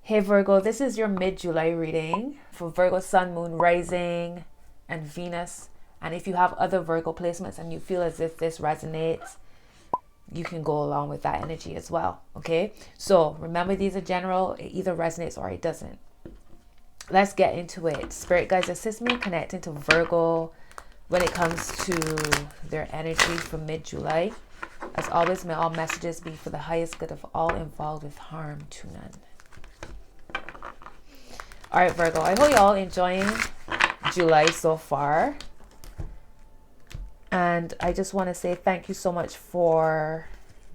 Hey Virgo, this is your mid-July reading for Virgo, Sun, Moon, Rising, and Venus. And if you have other Virgo placements and you feel as if this resonates, you can go along with that energy as well. Okay, so remember, these are general. It either resonates or it doesn't. Let's get into it. Spirit guides, assist me connecting to Virgo when it comes to their energy for mid-July. As always, may all messages be for the highest good of all involved, with harm to none. All right, Virgo, I hope you all enjoying July so far. And I just want to say thank you so much for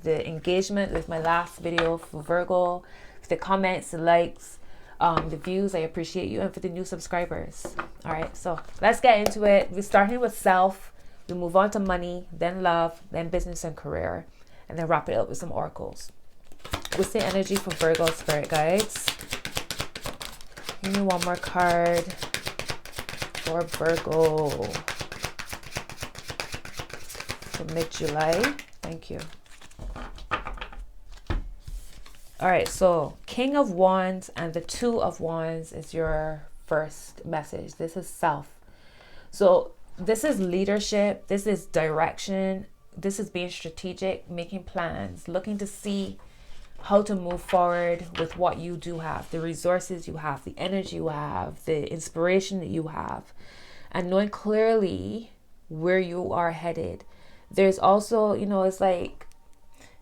the engagement with my last video for Virgo, for the comments, the likes, the views. I appreciate you. And for the new subscribers. All right, so let's get into it. We're starting with self. We move on to money, then love, then business and career, and then wrap it up with some oracles. What's the energy for Virgo, spirit guides? Give me one more card for Virgo for mid-July. Thank you. All right, so King of Wands and the Two of Wands is your first message. This is self. So this is leadership. This is direction. This is being strategic, making plans, looking to see how to move forward with what you do have, the resources you have, the energy you have, the inspiration that you have, and knowing clearly where you are headed. There's also, it's like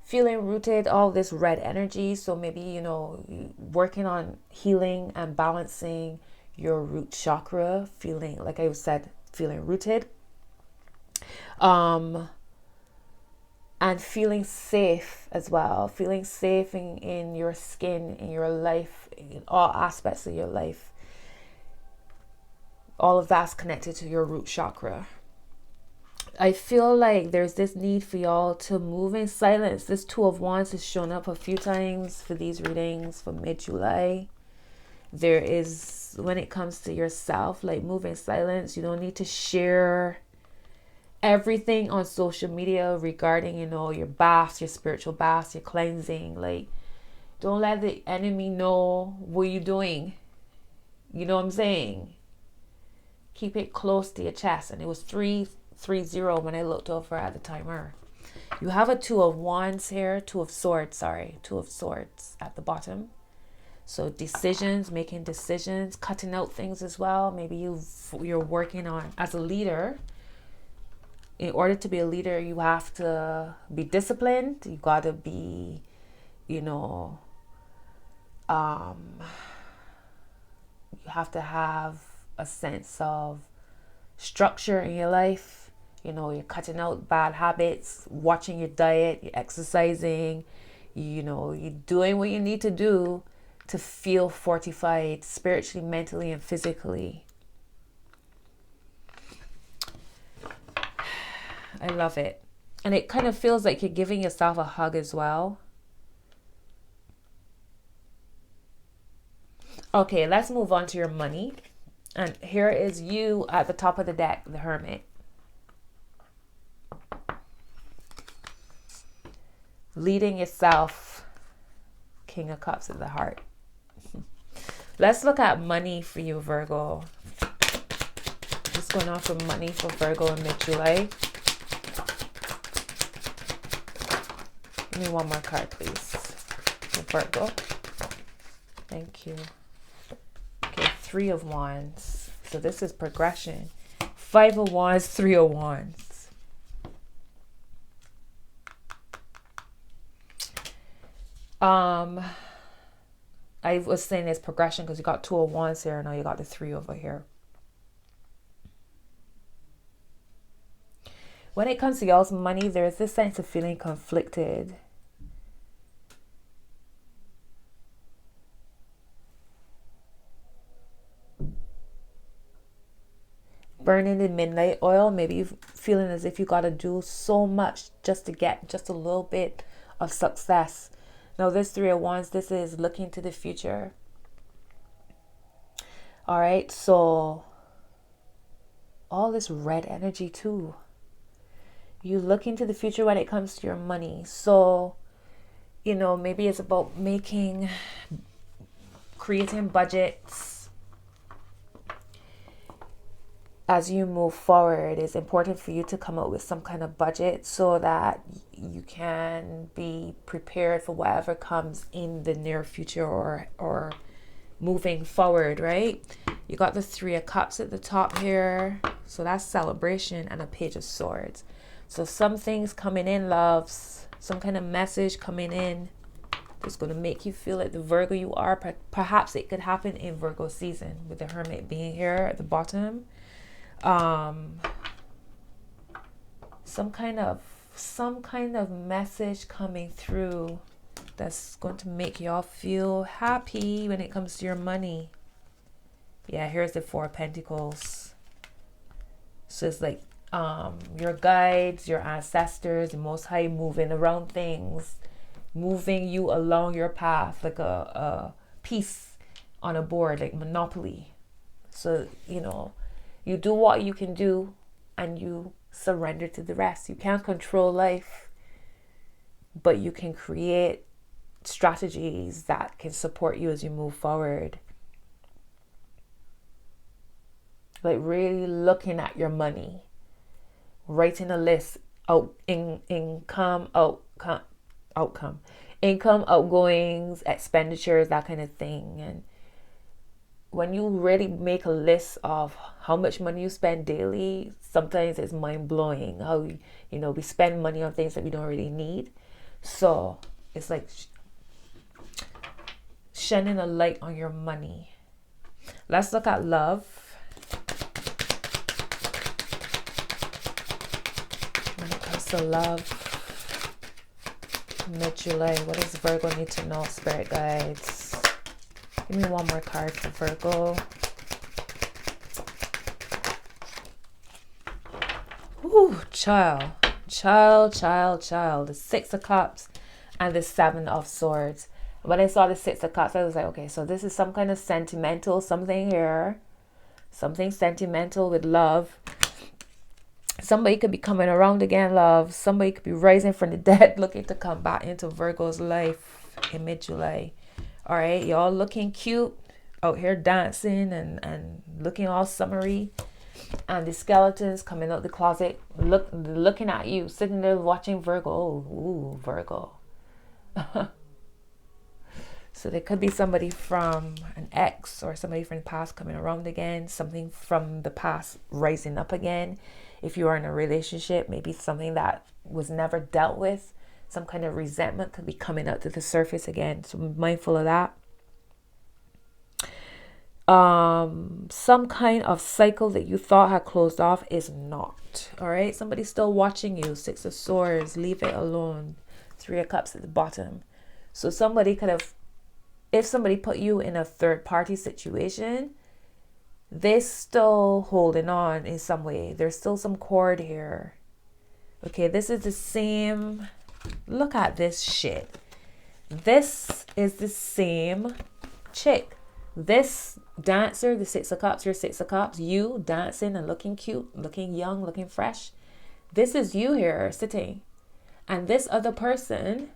feeling rooted, all this red energy. So maybe, working on healing and balancing your root chakra, feeling, like I said, feeling rooted. And feeling safe as well, feeling safe in your skin, in your life, in all aspects of your life. All of that's connected to your root chakra. I feel like there's this need for y'all to move in silence. This Two of Wands has shown up a few times for these readings for mid-July. There is, when it comes to yourself, like move in silence. You don't need to share everything on social media regarding, your baths, your spiritual baths, your cleansing. Like, don't let the enemy know what you're doing. You know what I'm saying? Keep it close to your chest. And it was 330 when I looked over at the timer. You have a Two of Wands here, Two of Swords at the bottom. So decisions, making decisions, cutting out things as well. Maybe you're working on, as a leader, in order to be a leader, you have to be disciplined. You got to be, you have to have a sense of structure in your life. You're cutting out bad habits, watching your diet, you're exercising, you're doing what you need to do to feel fortified spiritually, mentally, and physically. I love it. And it kind of feels like you're giving yourself a hug as well. Okay, let's move on to your money. And here is you at the top of the deck, the Hermit. Leading yourself, King of Cups at the heart. Let's look at money for you, Virgo. What's going on for money for Virgo in mid-July? Give me one more card, please. For Virgo. Thank you. Okay, Three of Wands. So this is progression. Five of Wands, Three of Wands. I was saying it's progression because you got Two of Wands here, and now you got the Three over here. When it comes to y'all's money, there's this sense of feeling conflicted. Burning the midnight oil, maybe you feeling as if you got to do so much just to get just a little bit of success. Now this Three of Wands, this is looking to the future. All right, so all this red energy too. You look into the future when it comes to your money. So, maybe it's about making creating budgets as you move forward. It's important for you to come up with some kind of budget so that you can be prepared for whatever comes in the near future or moving forward, right? You got the Three of Cups at the top here. So that's celebration, and a Page of Swords. So something's coming in, loves. Some kind of message coming in that's going to make you feel like the Virgo you are. Perhaps it could happen in Virgo season with the Hermit being here at the bottom. Some kind of message coming through that's going to make y'all feel happy when it comes to your money. Yeah, here's the Four of Pentacles. So it's like your guides, your ancestors, the Most High moving around things, moving you along your path like a piece on a board, like Monopoly. So, you know, you do what you can do and you surrender to the rest. You can't control life, but you can create strategies that can support you as you move forward. Like really looking at your money, writing a list, income, outgoings, expenditures, that kind of thing. And when you really make a list of how much money you spend daily, sometimes it's mind-blowing how, you know, we spend money on things that we don't really need. So it's like shining a light on your money. Let's look at love. When it comes to love, mid-July, what does Virgo need to know, Spirit Guides? Give me one more card for Virgo. Ooh, child. The Six of Cups and the Seven of Swords. When I saw the Six of Cups, I was like, okay, so this is some kind of sentimental something here. Something sentimental with love. Somebody could be coming around again, love. Somebody could be rising from the dead, looking to come back into Virgo's life in mid-July. All right, y'all looking cute out here dancing and looking all summery. And the skeletons coming out the closet, looking at you, sitting there watching Virgo. Oh, ooh, Virgo. So there could be somebody from an ex or somebody from the past coming around again. Something from the past rising up again. If you are in a relationship, maybe something that was never dealt with. Some kind of resentment could be coming up to the surface again. So be mindful of that. Some kind of cycle that you thought had closed off is not. All right. Somebody's still watching you. Six of Swords. Leave it alone. Three of Cups at the bottom. So somebody could have, if somebody put you in a third party situation, they're still holding on in some way. There's still some cord here. Okay. This is the same. Look at this shit. This is the same chick. This dancer, the Six of Cups, your Six of Cups, you dancing and looking cute, looking young, looking fresh. This is you here sitting. And this other person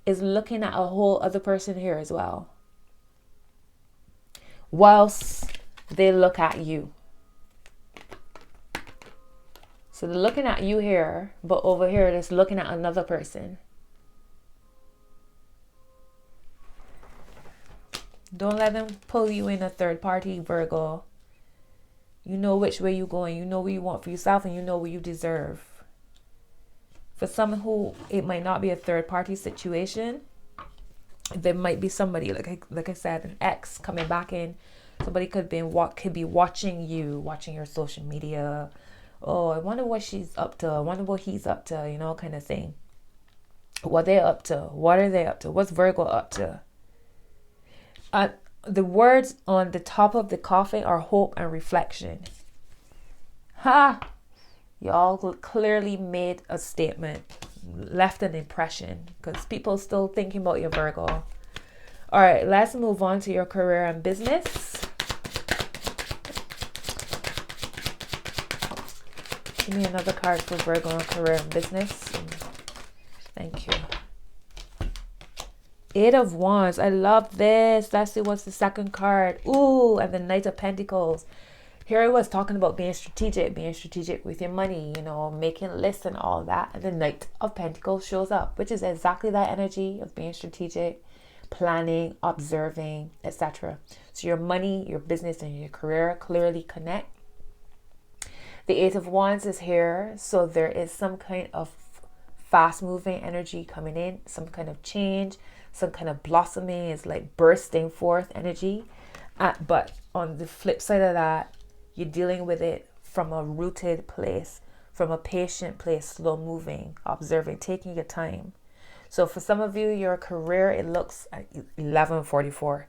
is looking at a whole other person here as well. Whilst they look at you. So they're looking at you here, but over here they're looking at another person. Don't let them pull you in a third party, Virgo. You know which way you're going. You know what you want for yourself and you know what you deserve. For some who it might not be a third party situation, there might be somebody, like I said, an ex coming back in. Somebody could be watching you, watching your social media. Oh, I wonder what she's up to. I wonder what he's up to, you know, kind of thing. What they're up to. What are they up to? What's Virgo up to? The words on the top of the coffin are hope and reflection. Ha! Y'all clearly made a statement, left an impression, because people still thinking about your Virgo. All right, let's move on to your career and business. Give me another card for Virgo on career and business. Thank you. Eight of Wands. I love this. Let's see what's the second card. Ooh, and the Knight of Pentacles. Here I was talking about being strategic with your money, you know, making lists and all that. And the Knight of Pentacles shows up, which is exactly that energy of being strategic, planning, observing, etc. So your money, your business, and your career clearly connect. The Eight of Wands is here. So there is some kind of fast moving energy coming in, some kind of change, some kind of blossoming is like bursting forth energy. But on the flip side of that, you're dealing with it from a rooted place, from a patient place, slow moving, observing, taking your time. So for some of you, your career, it looks at 11:44.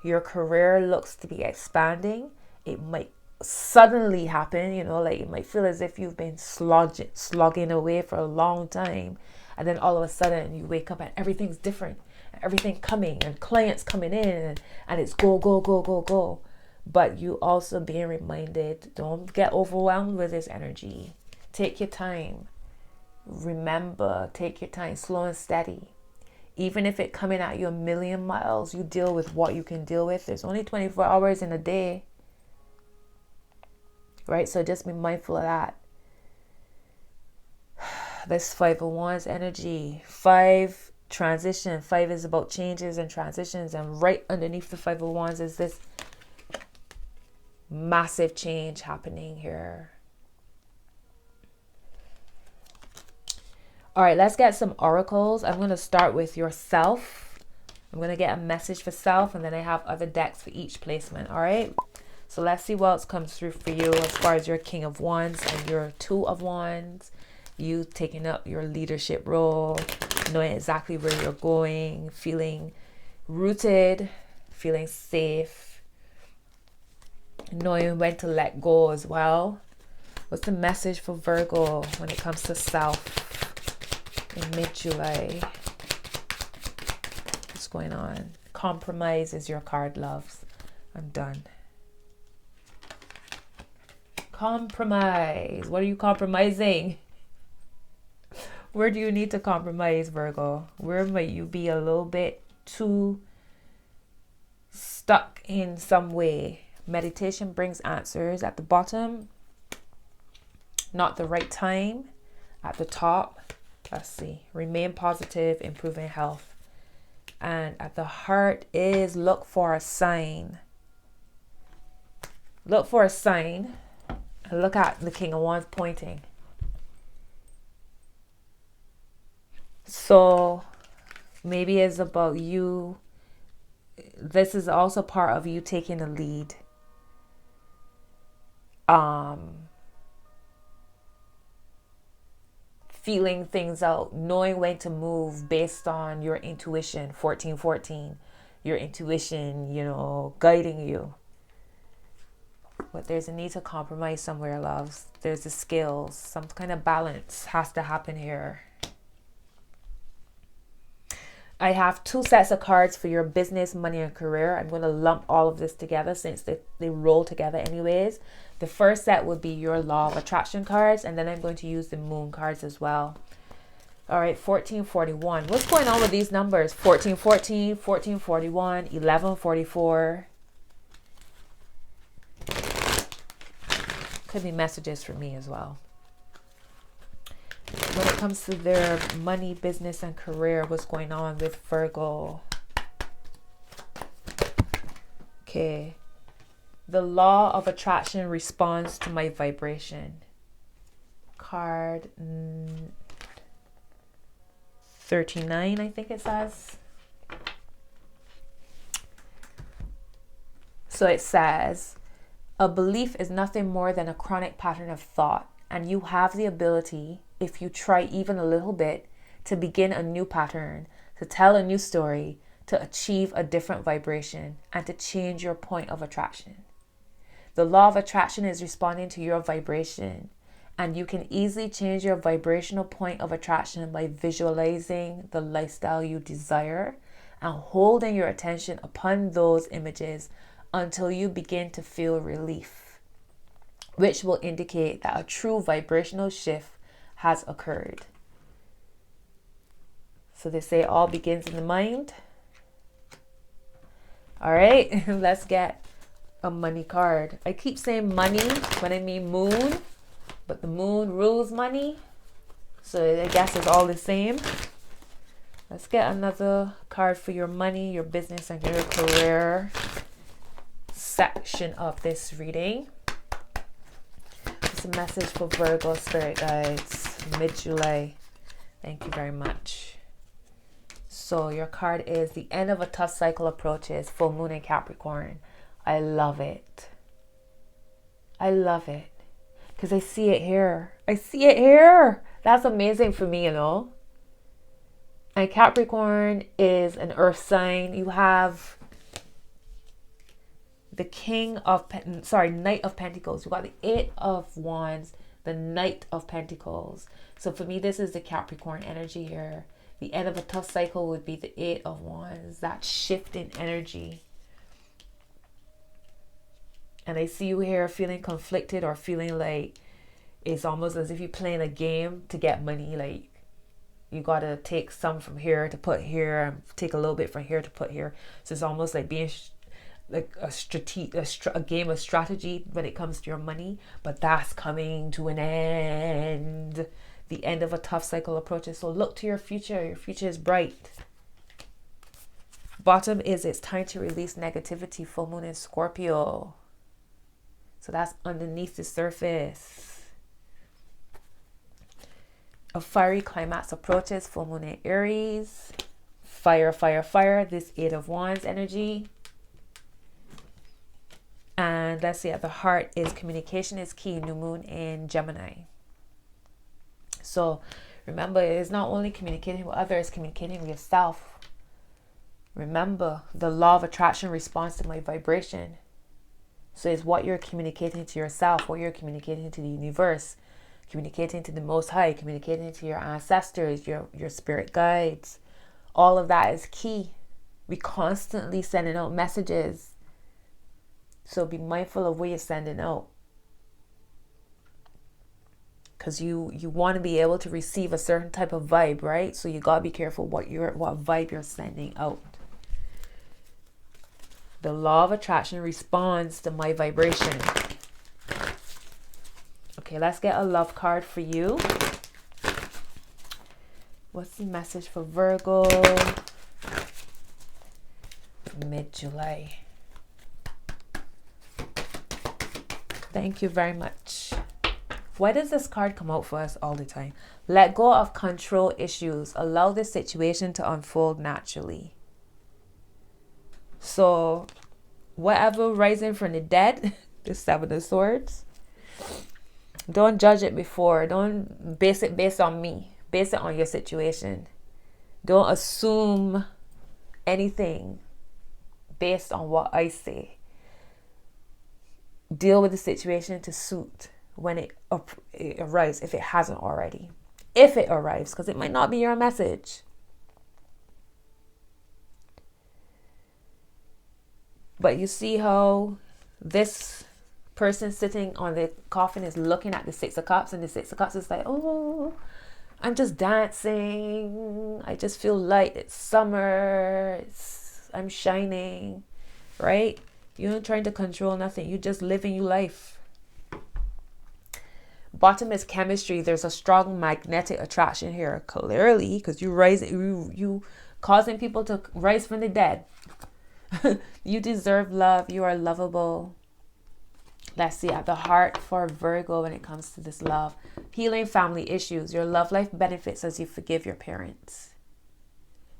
Your career looks to be expanding. It might suddenly happen, you know, like it might feel as if you've been slogging away for a long time. And then all of a sudden you wake up and everything's different. Everything coming and clients coming in and it's go, go, go, go, go. But you also being reminded, don't get overwhelmed with this energy. Take your time. Remember, take your time, slow and steady. Even if it coming at you a million miles, you deal with what you can deal with. There's only 24 hours in a day. Right? So just be mindful of that. This Five of Wands energy. 5, transition. 5 is about changes and transitions. And right underneath the Five of Wands is this massive change happening here. All right, let's get some oracles. I'm going to start with yourself. I'm going to get a message for self, and then I have other decks for each placement. All right, so let's see what else comes through for you as far as your King of Wands and your Two of Wands. You taking up your leadership role, knowing exactly where you're going, feeling rooted, feeling safe, knowing when to let go as well. What's the message for Virgo when it comes to self in mid-July? What's going on? Compromise is your card, loves. I'm done. Compromise. What are you compromising? Where do you need to compromise, Virgo? Where might you be a little bit too stuck in some way? Meditation brings answers at the bottom. Not the right time. At the top, let's see. Remain positive, improving health. And at the heart is look for a sign. Look for a sign. And look at the King of Wands pointing. So maybe it's about you. This is also part of you taking the lead. Feeling things out, knowing when to move based on your intuition. 1414, your intuition, you know, guiding you. But there's a need to compromise somewhere, loves. There's the skills, some kind of balance has to happen here. I have 2 sets of cards for your business, money, and career. I'm going to lump all of this together since they roll together anyways. The first set would be your law of attraction cards, and then I'm going to use the moon cards as well. All right, 1441. What's going on with these numbers? 1414, 1441, 1144. Could be messages for me as well. When it comes to their money, business, and career, what's going on with Virgo? Okay. The law of attraction responds to my vibration. Card 39, I think it says. So it says, a belief is nothing more than a chronic pattern of thought, and you have the ability, if you try even a little bit, to begin a new pattern, to tell a new story, to achieve a different vibration, and to change your point of attraction. The law of attraction is responding to your vibration, and you can easily change your vibrational point of attraction by visualizing the lifestyle you desire and holding your attention upon those images until you begin to feel relief, which will indicate that a true vibrational shift has occurred. So they say all begins in the mind. All right, let's get a money card. I keep saying money when I mean moon, but the moon rules money. So I guess it's all the same. Let's get another card for your money, your business, and your career section of this reading. It's a message for Virgo spirit guides, mid-July. Thank you very much. So your card is the end of a tough cycle approaches, full moon in Capricorn. I love it. I love it. Because I see it here. I see it here. That's amazing for me, you know. And Capricorn is an earth sign. You have the Knight of Pentacles. You got the Eight of Wands, the Knight of Pentacles. So for me, this is the Capricorn energy here. The end of a tough cycle would be the Eight of Wands, that shift in energy. And I see you here feeling conflicted or feeling like it's almost as if you're playing a game to get money. Like you got to take some from here to put here and take a little bit from here to put here. So it's almost like being like a game of strategy when it comes to your money. But that's coming to an end. The end of a tough cycle approaches. So look to your future. Your future is bright. Bottom is it's time to release negativity. Full moon in Scorpio. So that's underneath the surface. A fiery climax approaches. Full moon in Aries. Fire, fire, fire. This Eight of Wands energy. And let's see, at the heart is communication is key. New moon in Gemini. So remember, it's not only communicating with others, communicating with yourself. Remember, the law of attraction responds to my vibration. So it's what you're communicating to yourself, what you're communicating to the universe, communicating to the Most High, communicating to your ancestors, your spirit guides. All of that is key. We constantly sending out messages. So be mindful of what you're sending out. Because you want to be able to receive a certain type of vibe, right? So you gotta be careful what vibe you're sending out. The law of attraction responds to my vibration. Okay, let's get a love card for you. What's the message for Virgo? Mid-July. Thank you very much. Why does this card come out for us all the time? Let go of control issues. Allow the situation to unfold naturally. So, whatever rising from the dead, the Seven of Swords, don't judge it before. Don't base it based on me. Base it on your situation. Don't assume anything based on what I say. Deal with the situation to suit when it arrives, if it hasn't already. If it arrives, because it might not be your message. But you see how this person sitting on the coffin is looking at the Six of Cups, and the Six of Cups is like, oh, I'm just dancing. I just feel light. It's summer. I'm shining, right? You're not trying to control nothing. You're just living your life. Bottom is chemistry. There's a strong magnetic attraction here, clearly, because you causing people to rise from the dead. You deserve love. You are lovable. Let's see, at the heart for Virgo when it comes to this love. Healing family issues. Your love life benefits as you forgive your parents.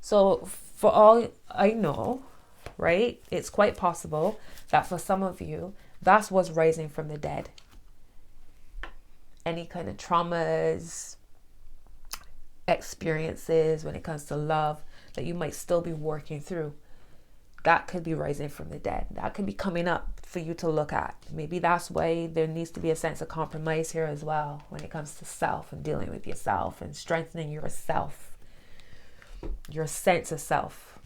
So for all I know, right, it's quite possible that for some of you, that's what's rising from the dead. Any kind of traumas, experiences when it comes to love that you might still be working through. That could be rising from the dead. That could be coming up for you to look at. Maybe that's why there needs to be a sense of compromise here as well when it comes to self and dealing with yourself and strengthening yourself, your sense of self.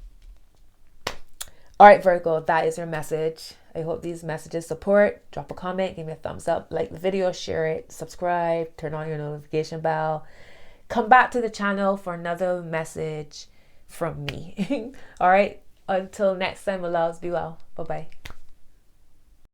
All right, Virgo, that is your message. I hope these messages support. Drop a comment, give me a thumbs up, like the video, share it, subscribe, turn on your notification bell. Come back to the channel for another message from me. All right. Until next time, my loves, be well. Bye bye.